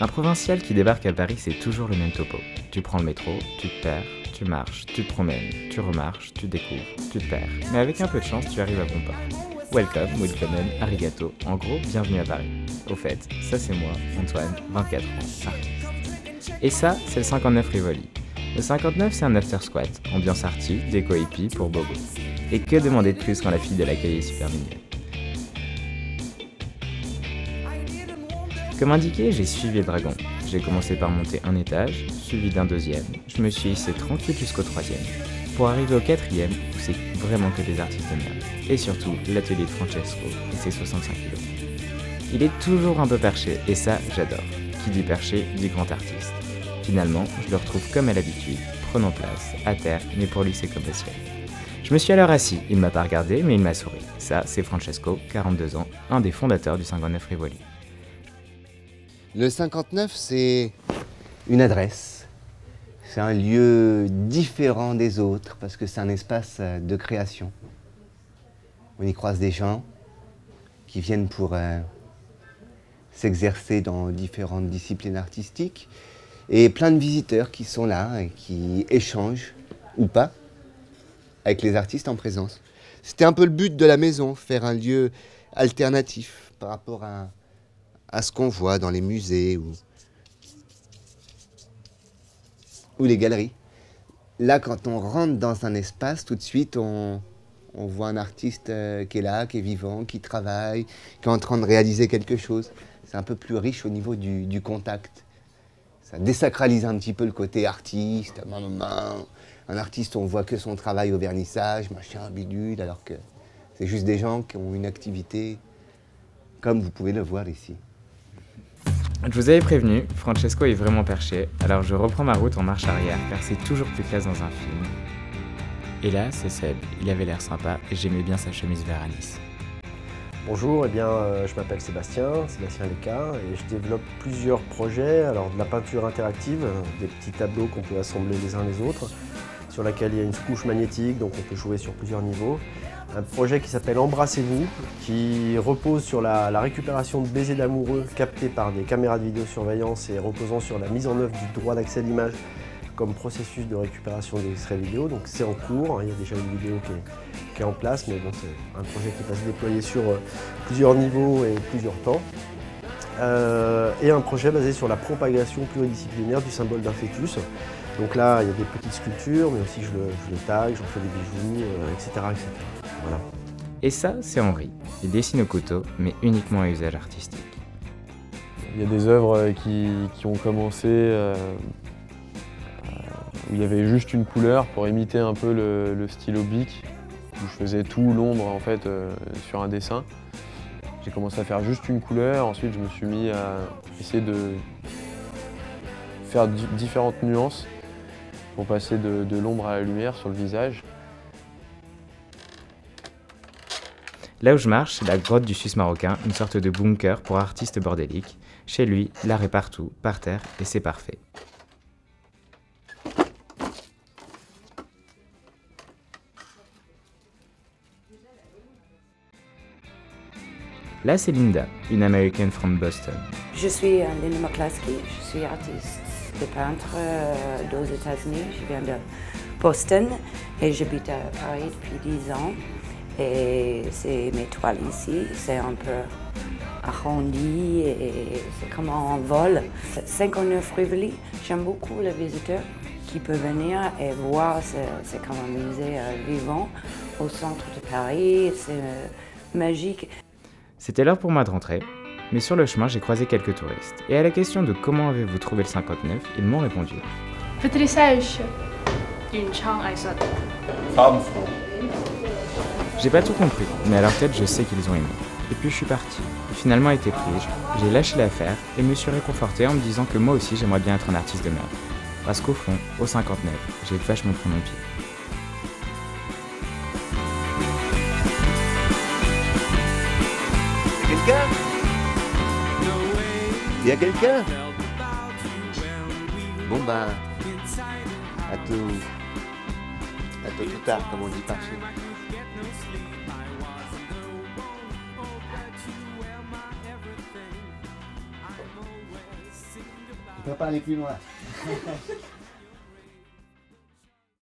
Un provincial qui débarque à Paris, c'est toujours le même topo. Tu prends le métro, tu te perds, tu marches, tu te promènes, tu remarches, tu découvres, tu te perds. Mais avec un peu de chance, tu arrives à bon port. Welcome, willkommen, arigato, en gros, bienvenue à Paris. Au fait, ça c'est moi, Antoine, 24 ans, artiste. Et ça, c'est le 59 Rivoli. Le 59, c'est un after squat, ambiance arty, déco hippie pour bobo. Et que demander de plus quand la fille de l'accueil est super mignonne. Comme indiqué, j'ai suivi le dragon. J'ai commencé par monter un étage, suivi d'un deuxième. Je me suis hissé tranquille jusqu'au troisième, pour arriver au quatrième, où c'est vraiment que des artistes de merde. Et surtout, l'atelier de Francesco et ses 65 kilos. Il est toujours un peu perché, et ça, j'adore. Qui dit perché, dit grand artiste. Finalement, je le retrouve comme à l'habitude, prenant place, à terre, mais pour lui c'est comme le ciel. Je me suis alors assis, il ne m'a pas regardé, mais il m'a souri. Ça, c'est Francesco, 42 ans, un des fondateurs du 59 Rivoli. Le 59, c'est une adresse. C'est un lieu différent des autres parce que c'est un espace de création. On y croise des gens qui viennent pour s'exercer dans différentes disciplines artistiques et plein de visiteurs qui sont là et qui échangent, ou pas, avec les artistes en présence. C'était un peu le but de la maison, faire un lieu alternatif par rapport à ce qu'on voit dans les musées ou les galeries. Là, quand on rentre dans un espace, tout de suite, on voit un artiste qui est là, qui est vivant, qui travaille, qui est en train de réaliser quelque chose. C'est un peu plus riche au niveau du contact. Ça désacralise un petit peu le côté artiste. Un artiste, on voit que son travail au vernissage, machin, bidule, alors que c'est juste des gens qui ont une activité, comme vous pouvez le voir ici. Je vous avais prévenu, Francesco est vraiment perché, alors je reprends ma route en marche arrière car c'est toujours plus classe dans un film. Et là, c'est Seb, il avait l'air sympa et j'aimais bien sa chemise vert à Nice. Bonjour, je m'appelle Sébastien Leca et je développe plusieurs projets, alors de la peinture interactive, des petits tableaux qu'on peut assembler les uns les autres, sur laquelle il y a une couche magnétique, donc on peut jouer sur plusieurs niveaux. Un projet qui s'appelle Embrassez-vous, qui repose sur la récupération de baisers d'amoureux captés par des caméras de vidéosurveillance et reposant sur la mise en œuvre du droit d'accès à l'image comme processus de récupération des extraits vidéo. Donc c'est en cours, il y a déjà une vidéo qui est en place, mais bon, c'est un projet qui va se déployer sur plusieurs niveaux et plusieurs temps. Et un projet basé sur la propagation pluridisciplinaire du symbole d'un fœtus. Donc là, il y a des petites sculptures, mais aussi je le tag, j'en fais des bijoux, etc., etc. Voilà. Et ça, c'est Henri. Il dessine au couteau, mais uniquement à usage artistique. Il y a des œuvres qui ont commencé où il y avait juste une couleur pour imiter un peu le stylo bic, où je faisais tout l'ombre en fait sur un dessin. J'ai commencé à faire juste une couleur, ensuite je me suis mis à essayer de faire différentes nuances pour passer de l'ombre à la lumière sur le visage. Là où je marche, c'est la grotte du Suisse marocain, une sorte de bunker pour artistes bordéliques. Chez lui, l'art est partout, par terre, et c'est parfait. Là, c'est Linda, une American from Boston. Je suis Linda McCluskey, je suis artiste de peintre aux États-Unis. Je viens de Boston et j'habite à Paris depuis 10 ans. Et c'est mes toiles ici, c'est un peu arrondi et c'est comme un vol. 59 Rivoli, j'aime beaucoup les visiteurs qui peuvent venir et voir, c'est comme un musée vivant au centre de Paris, c'est magique. C'était l'heure pour moi de rentrer, mais sur le chemin j'ai croisé quelques touristes. Et à la question de comment avez-vous trouvé le 59, ils m'ont répondu. J'ai pas tout compris, mais à leur tête je sais qu'ils ont aimé. Et puis je suis parti. Et finalement été prise, j'ai lâché l'affaire et me suis réconforté en me disant que moi aussi j'aimerais bien être un artiste de merde. Parce qu'au fond, au 59, j'ai vachement pris mon pied. Quelqu'un ? Il y a quelqu'un ? Bon ben, à tout tard, comme on dit par chez nous. peux pas aller plus loin.